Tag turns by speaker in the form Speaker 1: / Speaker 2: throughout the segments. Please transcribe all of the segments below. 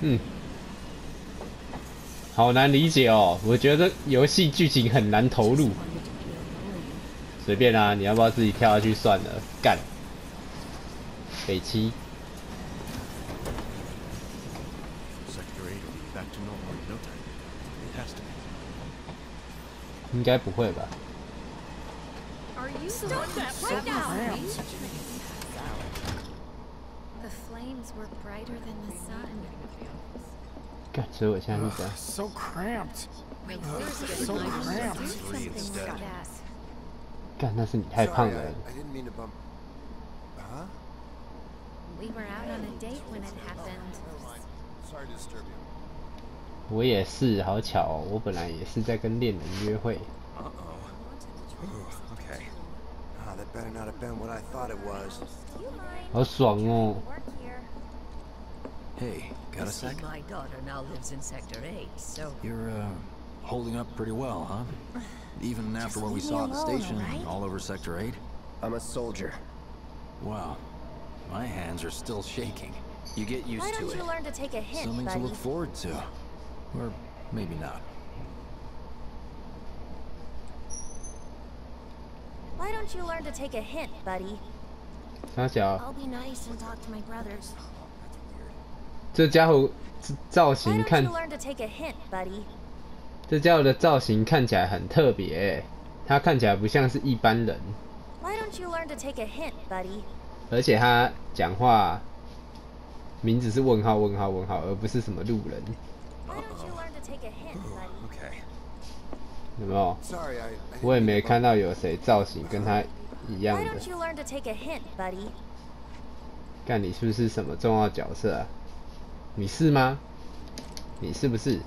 Speaker 1: 嗯，好难理解哦。我觉得游戏剧情很难投入。随便啊，你要不要自己跳下去算了？干，北七。应该不会吧？
Speaker 2: Are you stop that right now? The flames were brighter than the sun.
Speaker 1: 干，所以我现在是这样。
Speaker 3: So cramped. So cramped.
Speaker 2: Something like that.
Speaker 1: 干，那是你太胖了。
Speaker 4: I didn't mean to bump. Huh?
Speaker 2: We were out on a date when it happened.
Speaker 4: Sorry to disturb you.
Speaker 1: 我也是，好巧哦，我本来也是在跟恋人约会。
Speaker 4: Okay. Ah, that better not have been what I thought it was.
Speaker 1: 好爽哦！
Speaker 5: Hey, got a sec?
Speaker 6: My daughter now lives in Sector 8, so...
Speaker 5: You're, holding up pretty well, huh? Even after what we saw at the station, all over Sector 8?
Speaker 4: I'm a soldier.
Speaker 5: Wow. My hands are still shaking. You get used to it.
Speaker 2: Why don't you learn to take a hint,
Speaker 5: Something
Speaker 2: buddy?
Speaker 5: to look forward to. Or maybe not.
Speaker 2: Why don't you learn to take a hint, buddy?
Speaker 1: 傻小，
Speaker 2: I'll be nice and talk to my brothers.
Speaker 1: 这家伙造
Speaker 2: Why
Speaker 1: 型
Speaker 2: don't
Speaker 1: 看
Speaker 2: you，learn to take a hint, buddy?
Speaker 1: 这家伙的造型看起来很特别欸，他看起来不像是一般人，
Speaker 2: Why don't you learn to take a hint, buddy?
Speaker 1: 而且他讲话名字是问号问号问号，而不是什么路人，
Speaker 2: Why don't you learn to take a hint, buddy?
Speaker 4: Okay.
Speaker 1: 有没有？
Speaker 4: Sorry, I
Speaker 1: 我也
Speaker 4: didn't
Speaker 1: 没
Speaker 4: mean to
Speaker 1: 看
Speaker 4: bump.
Speaker 1: 到有谁造型跟他一样
Speaker 2: Why
Speaker 1: 的。
Speaker 2: don't you learn to take a hint, buddy?
Speaker 1: 干，你是不是什么重要角色啊？你是吗？你是不是？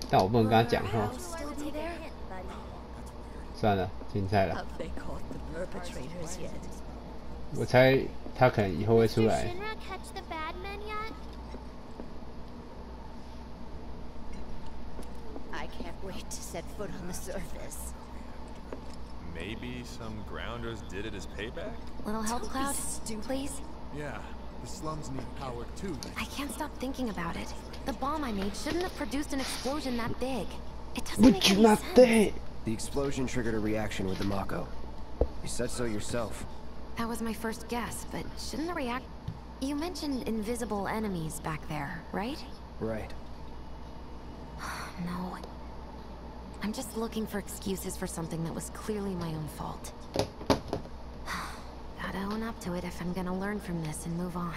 Speaker 1: 但我不能跟他讲话。
Speaker 2: Why don't you learn to take a hint, buddy?
Speaker 1: 算了，精彩了。
Speaker 6: Have they caught the perpetrators yet?
Speaker 1: 我猜他可能以后会出
Speaker 2: Did
Speaker 1: 来。
Speaker 2: Shinra catch the bad men yet?
Speaker 6: I can't wait to set foot on the surface.
Speaker 7: Maybe some grounders did it as payback?
Speaker 2: Little help,
Speaker 6: Don't be
Speaker 2: Cloud,
Speaker 6: stupid.
Speaker 2: please?
Speaker 8: Yeah, the slums need power too.
Speaker 2: I can't stop thinking about it. The bomb I made shouldn't have produced an explosion that big. It doesn't
Speaker 1: Would
Speaker 2: make
Speaker 1: you
Speaker 2: any
Speaker 1: not
Speaker 2: sense.
Speaker 1: think?
Speaker 4: The explosion triggered a reaction with the Mako. You said so yourself.
Speaker 2: That was my first guess, but shouldn't the react... You mentioned invisible enemies back there, right?
Speaker 4: Right.
Speaker 2: No. I'm just looking for excuses for something that was clearly my own fault. Gotta own up to it if I'm gonna learn from this and move on.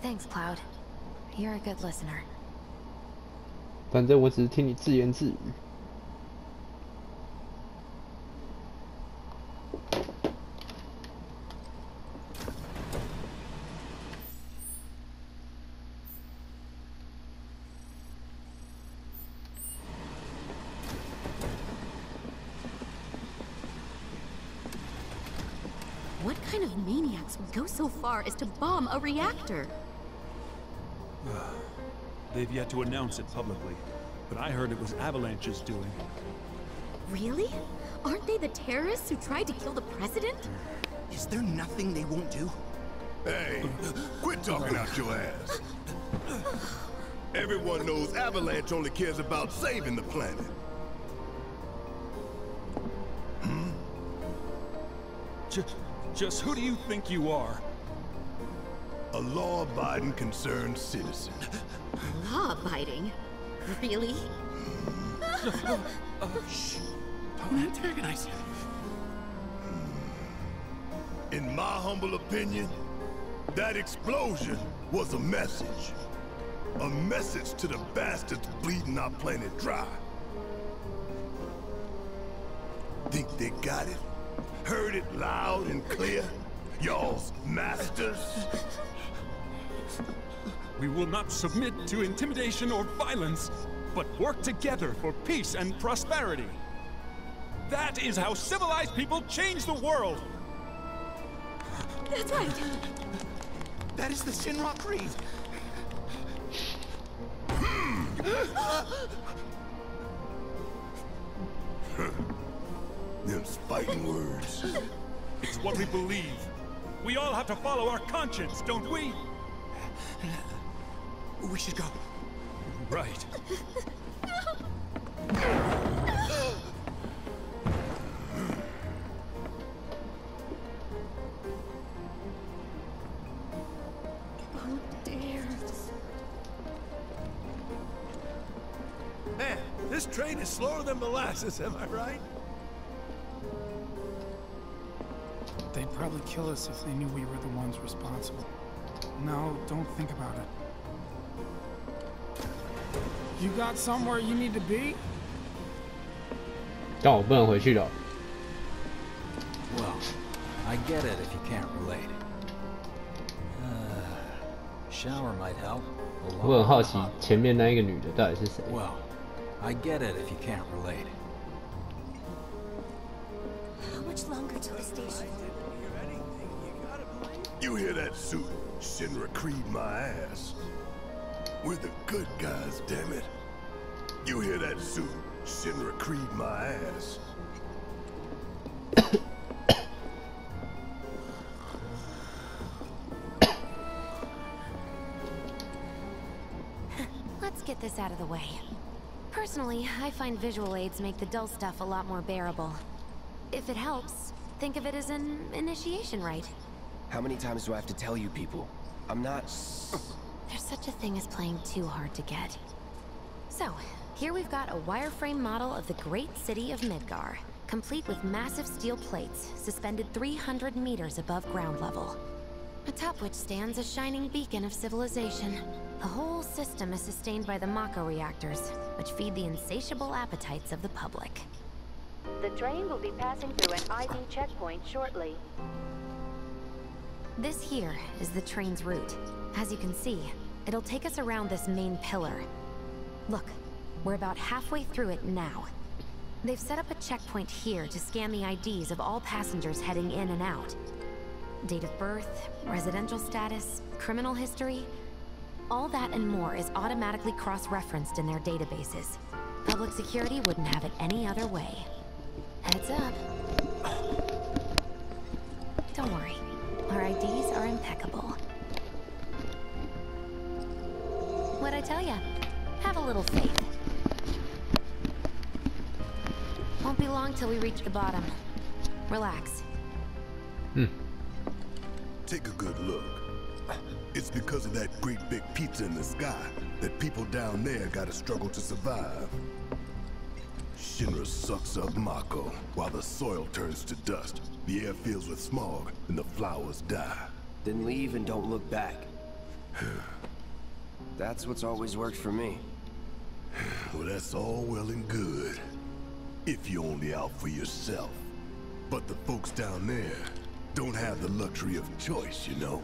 Speaker 2: Thanks, Cloud. You're a good listener.
Speaker 1: 反正我只是听你自言自语。
Speaker 9: What kind of maniacs would go so far as to bomb a reactor?
Speaker 8: They've yet to announce it publicly, but I heard it was Avalanche's doing.
Speaker 9: Really? Aren't they the terrorists who tried to kill the president?
Speaker 10: Is there nothing they won't do?
Speaker 11: Hey, quit talking out your ass. Everyone knows Avalanche only cares about saving the planet.
Speaker 8: Just who do you think you are?
Speaker 11: A law-abiding, concerned citizen.
Speaker 9: Law-abiding? Really?
Speaker 10: Shh. Don't antagonize him.
Speaker 11: In my humble opinion, that explosion was a message. A message to the bastards bleeding our planet dry. Think they got it? Heard it loud and clear? Y'all's masters?
Speaker 8: We will not submit to intimidation or violence, but work together for peace and prosperity. That is how civilized people change the world!
Speaker 9: That's right!
Speaker 10: That is the Shinra Creed.
Speaker 11: Them's fighting words.
Speaker 8: It's what we believe. We all have to follow our conscience, don't we?
Speaker 10: We should go.
Speaker 7: Right.
Speaker 9: Oh dear.
Speaker 11: Man, this train is slower than molasses, am I right?
Speaker 3: They'd probably kill us if they knew we were the ones responsible. No, don't think about it. You got somewhere you need to be?
Speaker 1: 但我不能回去了。
Speaker 5: Well, I get it if you can't relate. Shower might help.
Speaker 1: 我很好奇前面那一个女的到底是谁。
Speaker 5: Well, I get it if you can't relate.
Speaker 9: How much longer till the station?
Speaker 11: You hear that suit? Shinra Creed my ass. We're the good guys, damn it. You hear that suit? Shinra Creed my ass.
Speaker 2: Let's get this out of the way. Personally, I find visual aids make the dull stuff a lot more bearable. If it helps, think of it as an initiation rite.
Speaker 4: How many times do I have to tell you people? I'm not...
Speaker 2: There's such a thing as playing too hard to get. So, here we've got a wireframe model of the great city of Midgar, complete with massive steel plates suspended 300 meters above ground level, atop which stands a shining beacon of civilization. The whole system is sustained by the Mako reactors, which feed the insatiable appetites of the public.
Speaker 12: The train will be passing through an ID checkpoint shortly.
Speaker 2: This here is the train's route. As you can see, it'll take us around this main pillar. Look, we're about halfway through it now. They've set up a checkpoint here to scan the IDs of all passengers heading in and out. Date of birth, residential status, criminal history, all that and more is automatically cross-referenced in their databases. Public security wouldn't have it any other way. Heads up. Don't worry, our IDs are impeccable. What'd I tell ya? Have a little faith. Won't be long till we reach the bottom. Relax.
Speaker 11: Take a good look. It's because of that great big pizza in the sky that people down there gotta struggle to survive. Shinra sucks up Mako while the soil turns to dust. The air fills with smog and the flowers die.
Speaker 4: Then leave and don't look back. That's what's always worked for me.
Speaker 11: Well, that's all well and good. If you're only out for yourself. But the folks down there don't have the luxury of choice, you know?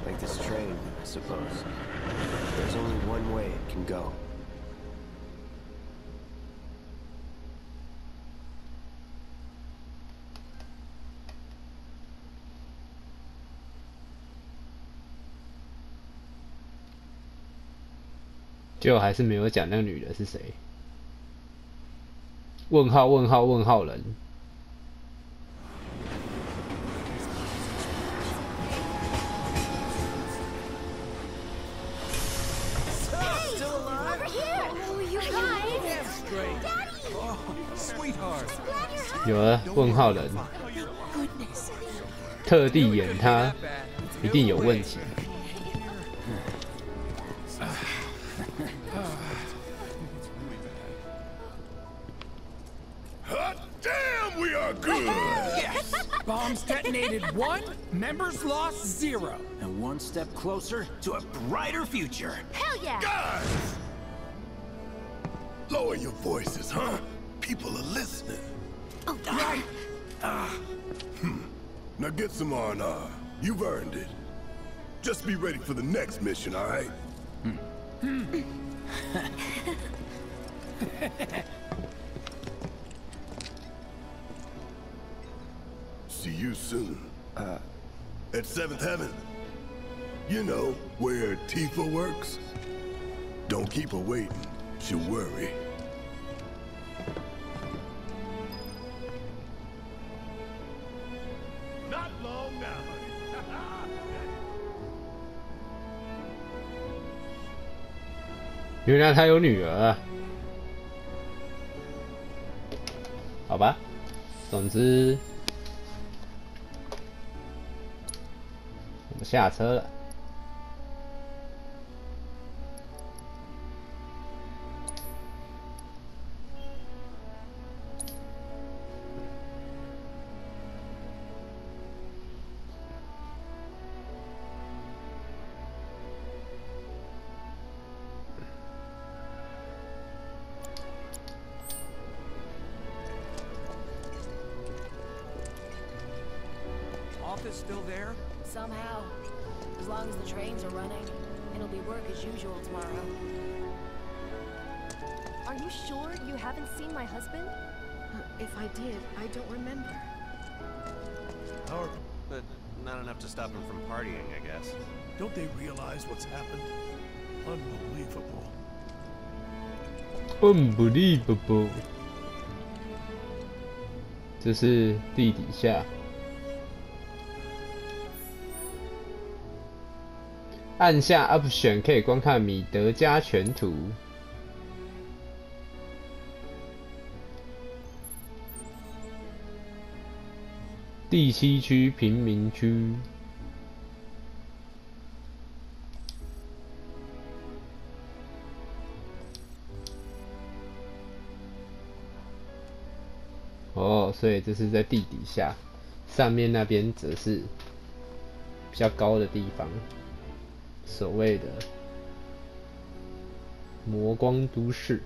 Speaker 4: Like this train, I suppose. There's only one way it can go.
Speaker 1: 结果还是没有讲那个女的是谁。问号问号问号人。有了问号人，特地演他，一定有问题。
Speaker 11: Damn, we are good!
Speaker 10: Yes! Bombs detonated 1, members lost 0.
Speaker 5: And one step closer to a brighter future.
Speaker 9: Hell yeah!
Speaker 11: Guys! Lower your voices, huh? People are listening.
Speaker 9: Oh, right.
Speaker 11: Now get some R&R. You've earned it. Just be ready for the next mission, all right? See you soon. At 7th Heaven. You know, where Tifa works. Don't keep her waiting. She'll worry.
Speaker 1: 原来他有女儿啊。好吧，总之我们下车了。
Speaker 10: Still there?
Speaker 13: Somehow. As long as the trains are running, it'll be work as usual tomorrow.
Speaker 9: Are you sure you haven't seen my husband?
Speaker 13: If I did, I don't remember.
Speaker 14: But not enough to stop him from partying, I guess.
Speaker 11: Don't they realize what's happened? Unbelievable.
Speaker 1: Unbelievable. 这是地底下。按下 Option 可以观看米德加全图。第7区贫民区。哦，所以这是在地底下，上面那边则是比较高的地方。所谓的魔光都市，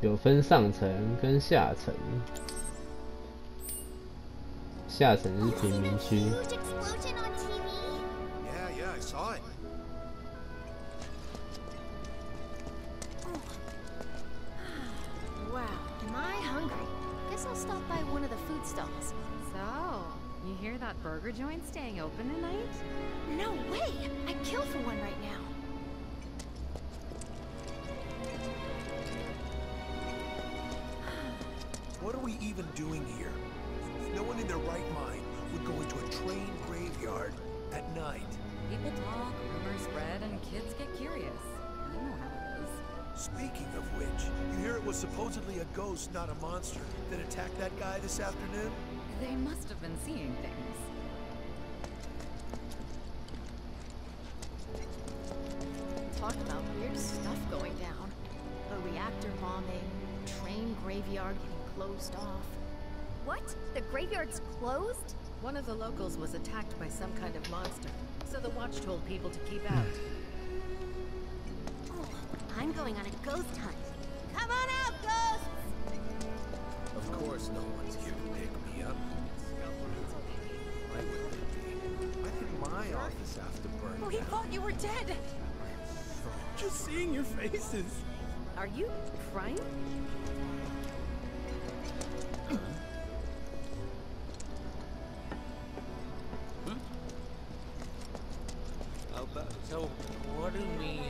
Speaker 1: 有分上层跟下层，下层是贫民区。
Speaker 11: Yeah, I saw it.
Speaker 13: Wow, am I hungry? Guess I'll stop by one of the food stalls.
Speaker 15: So, you hear that burger joint staying open tonight?
Speaker 13: No way! I'd kill for one right now.
Speaker 11: What are we even doing here? No one in their right mind would go into a train graveyard at night.
Speaker 15: People talk, rumors spread, and kids get curious. You know how it is.
Speaker 11: Speaking of which, you hear it was supposedly a ghost, not a monster, that attacked that guy this afternoon?
Speaker 15: They must have been seeing things.
Speaker 13: Talk about weird stuff going down. A reactor bombing, train graveyard getting closed off.
Speaker 9: What? The graveyard's closed?
Speaker 6: One of the locals was attacked by some kind of monster, so the watch told people to keep out.
Speaker 9: Oh, I'm going on a ghost hunt. Come on out, ghosts!
Speaker 11: Of course no one's here to pick me up. Why would they be? Why did my office have to burn
Speaker 13: We
Speaker 11: down?
Speaker 13: thought you were dead!
Speaker 10: Just seeing your faces.
Speaker 6: Are you crying?
Speaker 16: So, what do me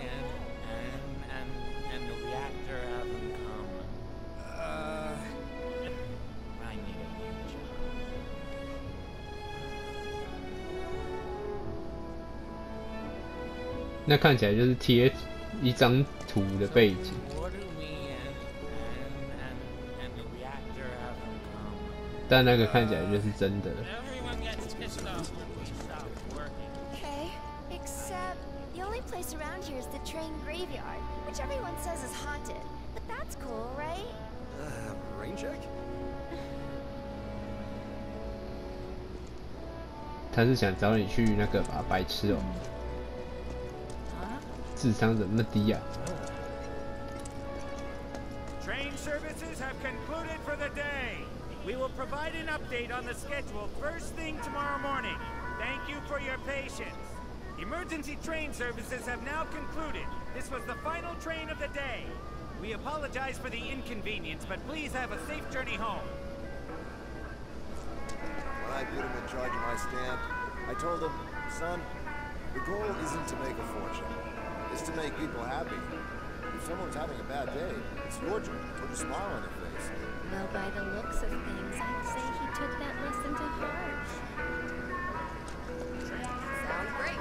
Speaker 16: and the reactor have in common? I need a new job.
Speaker 1: 那看起来就是贴一张图的背景。
Speaker 16: What do me and the reactor have in common?
Speaker 1: 但那个看起来就是真的。
Speaker 16: Everyone gets pissed off when we stop working.
Speaker 9: Okay, except the only place around here is the train graveyard, which everyone says is haunted. But that's cool, right?
Speaker 14: Rain check?
Speaker 1: 他是想找你去那个吧，白痴哦、智商怎么那么低啊？
Speaker 17: Train services have concluded for the day. We will provide an update on the schedule first thing tomorrow morning. Thank you for your patience. Emergency train services have now concluded. This was the final train of the day. We apologize for the inconvenience, but please have a safe journey home.
Speaker 18: When I put him in charge of my stamp, I told him, son, the goal isn't to make a fortune. It's to make people happy. If someone's having a bad day, it's your job to put a smile on their face.
Speaker 9: Well, by the looks of things, I'd say he took that lesson to heart.
Speaker 15: Sounds great.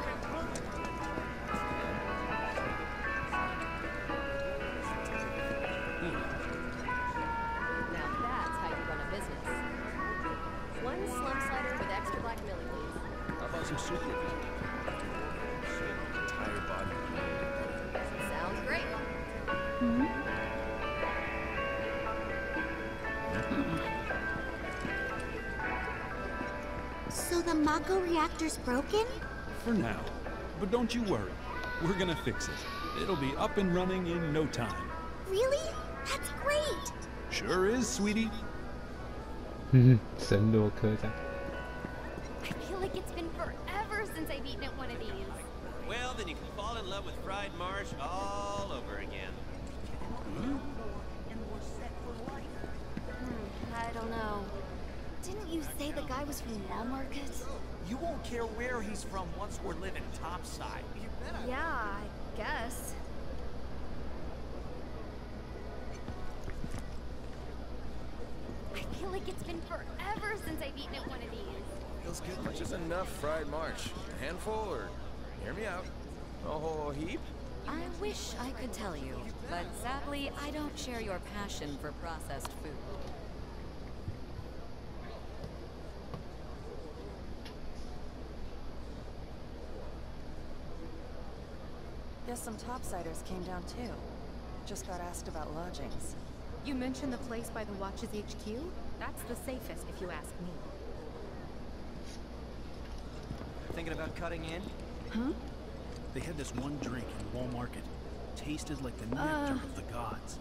Speaker 9: So the Mako reactor's broken?
Speaker 8: For now. But don't you worry. We're gonna fix it. It'll be up and running in no time.
Speaker 9: Really? That's great!
Speaker 8: Sure is, sweetie.
Speaker 1: 神洛克这样。
Speaker 9: I feel like it's been forever since I've eaten at one of these.
Speaker 14: Well, then you can fall in love with fried marsh all over again.
Speaker 9: I don't know. Didn't you say the guy was from Walmarket?
Speaker 16: You won't care where he's from once we're living topside.
Speaker 9: Yeah, I guess. I feel like it's been forever since I've eaten at one of these.
Speaker 18: Feels good. Much is enough fried march. A handful, or hear me out. A whole heap?
Speaker 15: I wish I could tell you, but sadly, I don't share your passion for processed food.
Speaker 19: Guess some topsiders came down too. Just got asked about lodgings.
Speaker 2: You mentioned the place by the Watch's HQ? That's the safest, if you ask me.
Speaker 20: Thinking about cutting in?
Speaker 2: Huh?
Speaker 21: They had this one drink in Walmarket. Tasted like the nectar of the gods.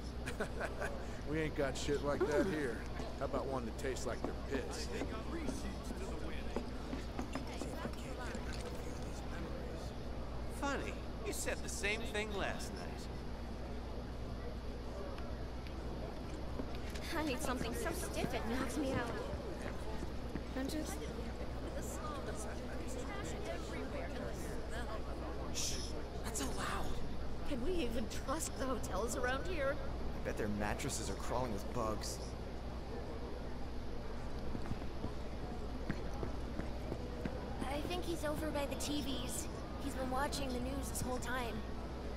Speaker 18: We ain't got shit like that here. How about one that tastes like their piss?
Speaker 14: Funny. You said the same thing last night.
Speaker 9: I need something so stiff it knocks me out. I'm just...
Speaker 20: Shh, that's so loud.
Speaker 6: Can we even trust the hotels around here?
Speaker 20: I bet their mattresses are crawling with bugs.
Speaker 9: I think he's over by the TVs. He's been watching the news this whole time.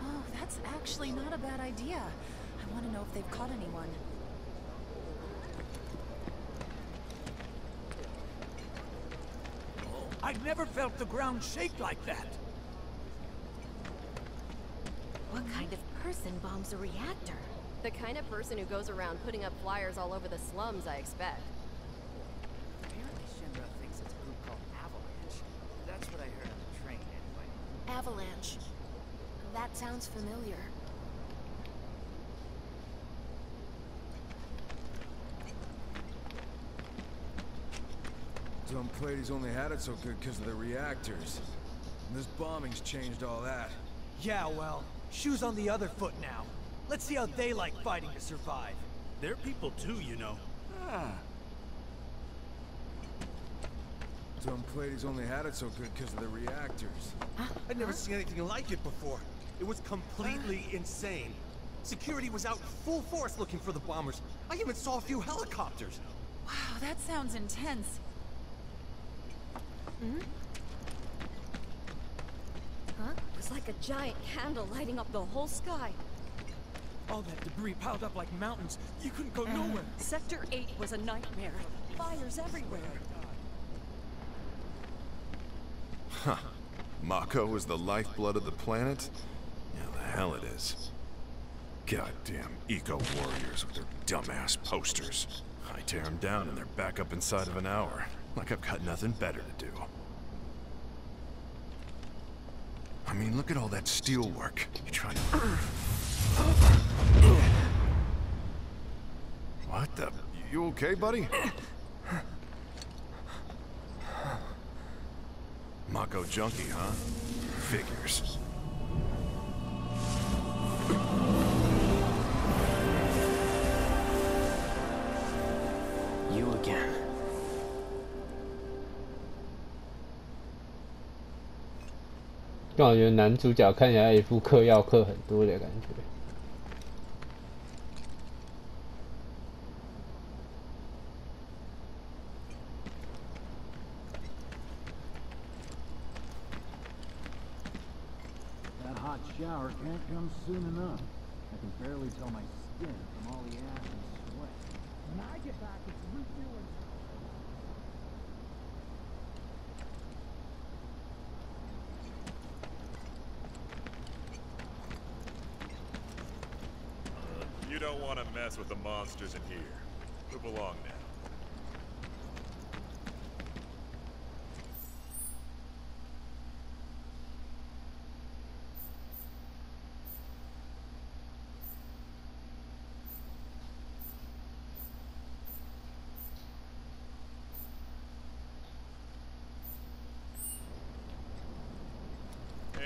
Speaker 19: Oh, that's actually not a bad idea. I want to know if they've caught anyone.
Speaker 10: I've never felt the ground shake like that.
Speaker 2: What kind of person bombs a reactor?
Speaker 22: The kind of person who goes around putting up flyers all over the slums, I expect.
Speaker 16: Apparently Shinra thinks it's a group called Avalanche. That's what I heard on the train, anyway.
Speaker 9: Avalanche. That sounds familiar.
Speaker 18: Dumb Plady's only had it so good because of the reactors. And this bombing's changed all that.
Speaker 10: Yeah, well, shoes on the other foot now. Let's see how they like fighting to survive.
Speaker 21: They're people too, you know.
Speaker 18: Dumb Plady's only had it so good because of the reactors.
Speaker 23: I'd never seen anything like it before. It was completely insane. Security was out full force looking for the bombers. I even saw a few helicopters.
Speaker 19: Wow, that sounds intense.
Speaker 22: Huh? It was like a giant candle lighting up the whole sky.
Speaker 10: All that debris piled up like mountains. You couldn't go nowhere.
Speaker 19: Sector 8 was a nightmare. Fires everywhere.
Speaker 11: Huh. Mako is the lifeblood of the planet? Yeah, the hell it is. Goddamn eco-warriors with their dumbass posters. I tear them down and they're back up inside of an hour. Like I've got nothing better to do. I mean, look at all that steel work. You trying to... What the... You okay, buddy? Mako junkie, huh? Figures.
Speaker 20: You again.
Speaker 1: 但我觉得男主角看起来一副嗑药嗑很多的感觉。
Speaker 24: That hot shower can't come soon enough. I can barely tell my skin from all the ash and sweat. When I get back, it's root beer and...
Speaker 8: don't want to mess with the monsters in here. Move along now.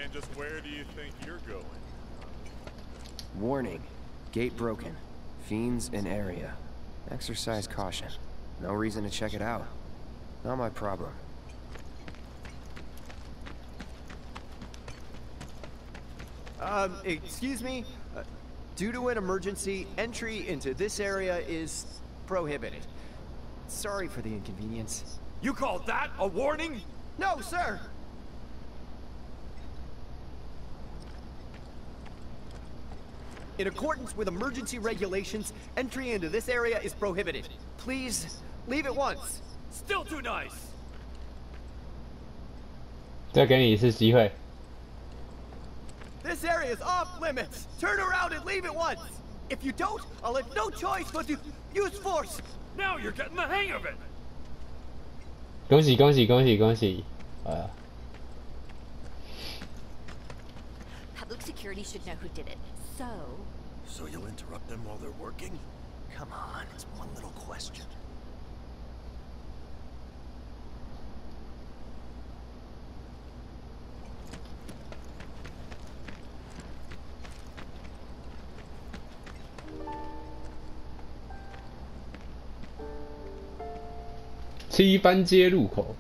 Speaker 8: And just where do you think you're going?
Speaker 3: Warning. Gate broken. Fiends in area. Exercise caution. No reason to check it out. Not my problem.
Speaker 4: Excuse me? Due to an emergency, entry into this area is prohibited. Sorry for the inconvenience.
Speaker 23: You call that a warning?
Speaker 4: No, sir! In accordance with emergency regulations, entry into this area is prohibited. Please, leave at once.
Speaker 23: Still too nice.
Speaker 1: 再给你一次机会。
Speaker 4: This area is off limits. Turn around and leave at once. If you don't, I'll have no choice but to use force.
Speaker 23: Now you're getting the hang of it.
Speaker 1: 恭喜恭喜恭喜恭喜！Public
Speaker 15: security should know who did it.
Speaker 18: So you'll interrupt them while they're working? Come on, it's one little question.7
Speaker 1: 番街路口。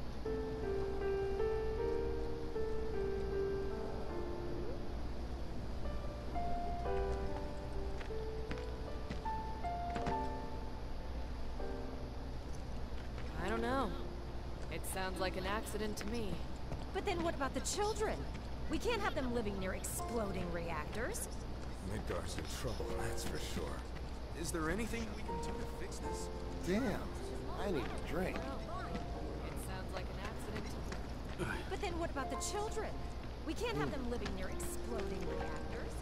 Speaker 6: I don't know. It sounds like an accident to me.
Speaker 13: But then what about the children? We can't have them living near exploding reactors.
Speaker 18: Midgar's in trouble, that's for sure.
Speaker 5: Is there anything we can do to fix this?
Speaker 18: Damn, I need a drink.
Speaker 6: It sounds like an accident to me.
Speaker 13: But then what about the children? We can't have them living near exploding reactors.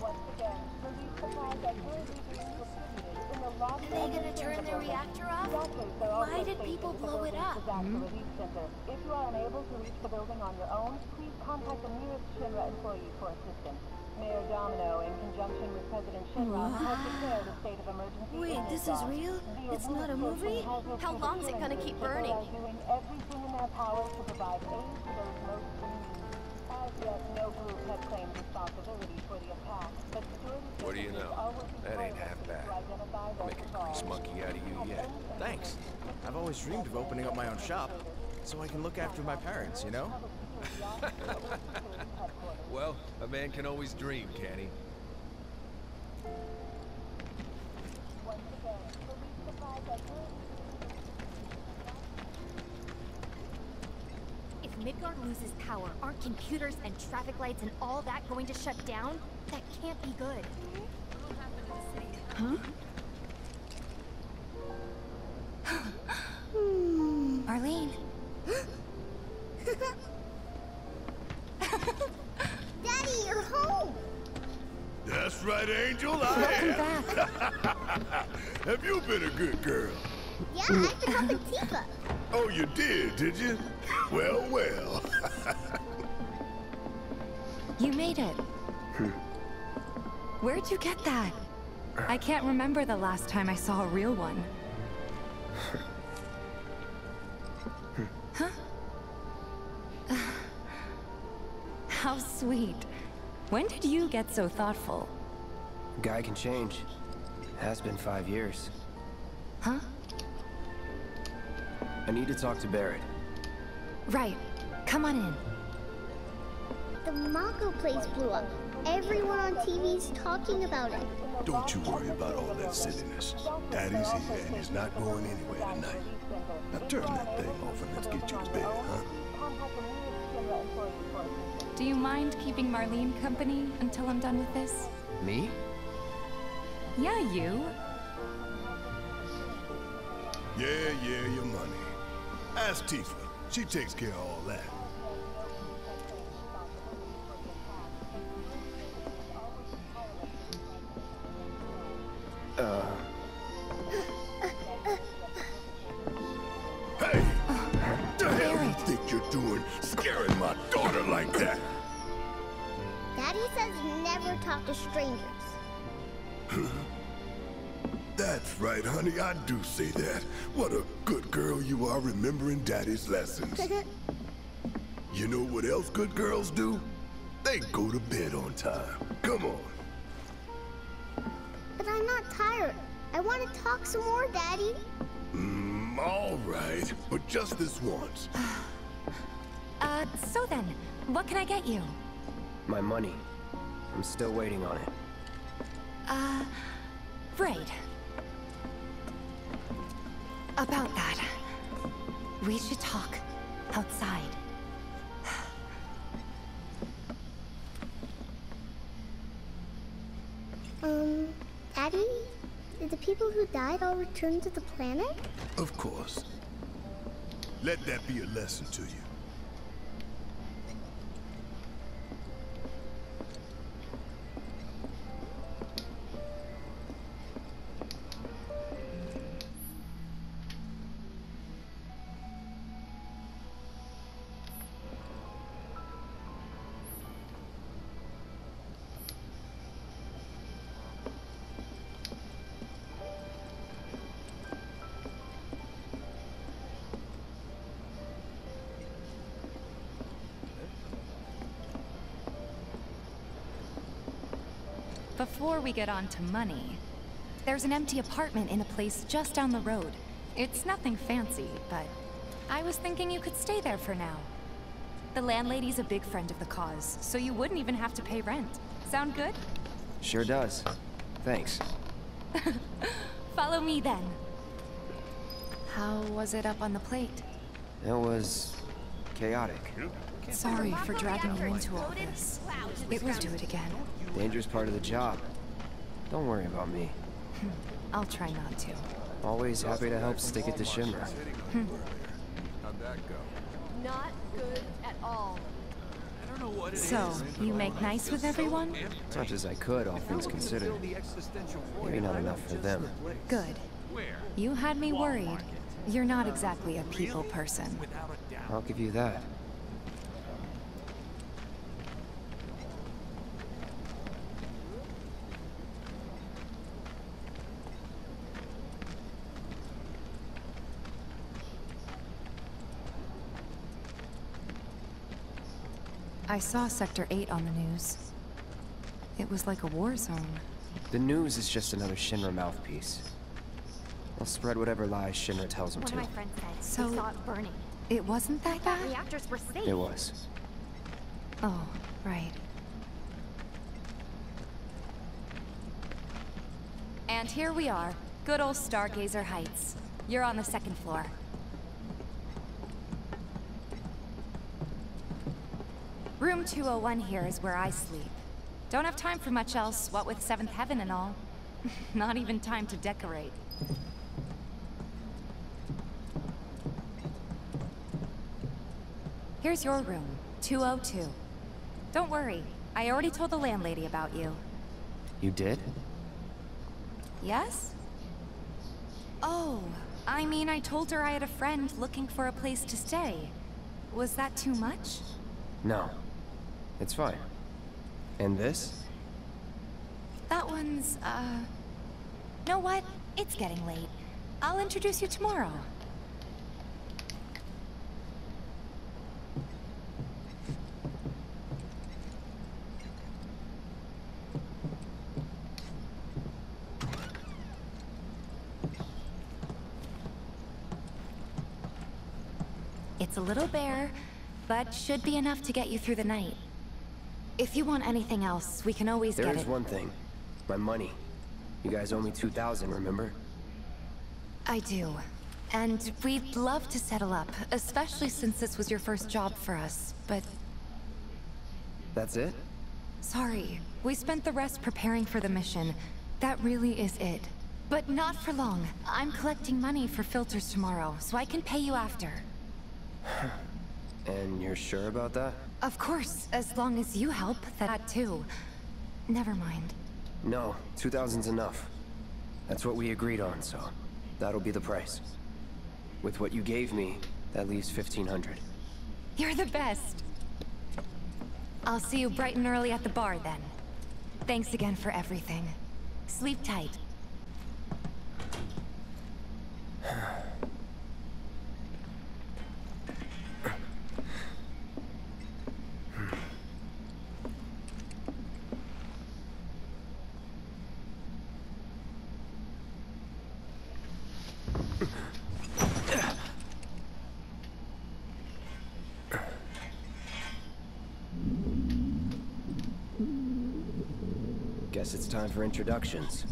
Speaker 9: Once again, police supplies are currently being distributed in the lost. Are they gonna turn the reactor off? Why did people blow it up? If you are unable to reach the building on your own, please contact the nearest Shinra employee for assistance. Mayor Domino, in conjunction with President Shinra, has declared a state of emergency.
Speaker 2: Wait, this is real? It's not a movie? How long is it gonna keep burning?
Speaker 9: They are doing everything in their power to provide aid to those most in need. As yet, no group has claimed responsibility for the attack, but security
Speaker 5: What do you know? That ain't half bad. I'll make a grease monkey out of you yet.
Speaker 20: Thanks. I've always dreamed of opening up my own shop, so I can look after my parents, you know?
Speaker 5: Well, a man can always dream, can't he?
Speaker 2: If Midgard loses power, aren't computers and traffic lights and all that going to shut down? That can't be good. Huh? Arlene.
Speaker 9: Daddy, you're home!
Speaker 11: That's right, Angel.
Speaker 9: Welcome
Speaker 11: back. Have you been a good girl?
Speaker 9: Yeah, I've been helping Tifa.
Speaker 11: Oh, you did you? Well, well.
Speaker 2: You made it. Where'd you get that? I can't remember the last time I saw a real one. Huh? How sweet. When did you get so thoughtful?
Speaker 3: Guy can change. Has been 5 years.
Speaker 2: Huh?
Speaker 3: I need to talk to Barrett.
Speaker 2: Right. Come on in.
Speaker 9: The Mako place blew up. Everyone on TV's talking about it.
Speaker 11: Don't you worry about all that silliness. Daddy's here and he's not going anywhere tonight. Now turn that thing off and let's get you to bed, huh?
Speaker 2: Do you mind keeping Marlene company until I'm done with this?
Speaker 3: Me?
Speaker 2: Yeah, you.
Speaker 11: Yeah, your money. Ask Tifa. She takes care of all that.
Speaker 7: Daddy says never talk to strangers.
Speaker 11: That's right, honey, I do say that. What a good girl you are remembering Daddy's lessons. You know what else good girls do? They go to bed on time. Come on.
Speaker 7: But I'm not tired. I want to talk some more, Daddy.
Speaker 11: All right, but just this once.
Speaker 2: So then, what can I get you?
Speaker 3: My money. I'm still waiting on it.
Speaker 2: Right. About that. We should talk outside.
Speaker 7: Daddy? Did the people who died all return to the planet?
Speaker 11: Of course. Let that be a lesson to you.
Speaker 2: Before we get on to money, there's an empty apartment in a place just down the road. It's nothing fancy, but I was thinking you could stay there for now. The landlady's a big friend of the cause, so you wouldn't even have to pay rent. Sound good?
Speaker 3: Sure does. Thanks.
Speaker 2: Follow me then. How was it up on the plate?
Speaker 3: It was chaotic.
Speaker 2: Sorry for dragging you into all this. It was do it again.
Speaker 3: Dangerous part of the job. Don't worry about me.
Speaker 2: I'll try not to.
Speaker 3: Always happy to help stick it to Shinra.
Speaker 18: How'd that go?
Speaker 22: Not good at all.
Speaker 8: I don't know what it is.
Speaker 2: So, you make nice with everyone?
Speaker 3: As much as I could, all things considered. Maybe not enough for them.
Speaker 2: Good. You had me worried. You're not exactly a people person.
Speaker 3: I'll give you that.
Speaker 2: I saw Sector 8 on the news. It was like a war zone.
Speaker 3: The news is just another Shinra mouthpiece. They'll spread whatever lies Shinra tells them to.
Speaker 7: One of my friends said
Speaker 2: So,
Speaker 7: they saw it burning.
Speaker 2: It wasn't that bad?
Speaker 7: Reactors were safe.
Speaker 3: It was.
Speaker 2: Oh, right. And here we are. Good old Stargazer Heights. You're on the second floor. Room 201 here is where I sleep. Don't have time for much else, what with 7th Heaven and all. Not even time to decorate. Here's your room, 202. Don't worry, I already told the landlady about you.
Speaker 3: You did?
Speaker 2: Yes? Oh, I mean, I told her I had a friend looking for a place to stay. Was that too much?
Speaker 3: No. It's fine. And this?
Speaker 2: That one's, know what? It's getting late. I'll introduce you tomorrow. It's a little bare, but should be enough to get you through the night. If you want anything else, we can always get it.
Speaker 3: There is one thing. My money. You guys owe me 2,000, remember?
Speaker 2: I do. And we'd love to settle up, especially since this was your first job for us, but...
Speaker 3: That's it?
Speaker 2: Sorry. We spent the rest preparing for the mission. That really is it. But not for long. I'm collecting money for filters tomorrow, so I can pay you after.
Speaker 3: And you're sure about that?
Speaker 2: Of course, as long as you help, that too. Never mind.
Speaker 3: No, 2,000's enough. That's what we agreed on, so that'll be the price. With what you gave me, that leaves 1,500.
Speaker 2: You're the best. I'll see you bright and early at the bar then. Thanks again for everything. Sleep tight.
Speaker 3: Guess it's time for introductions.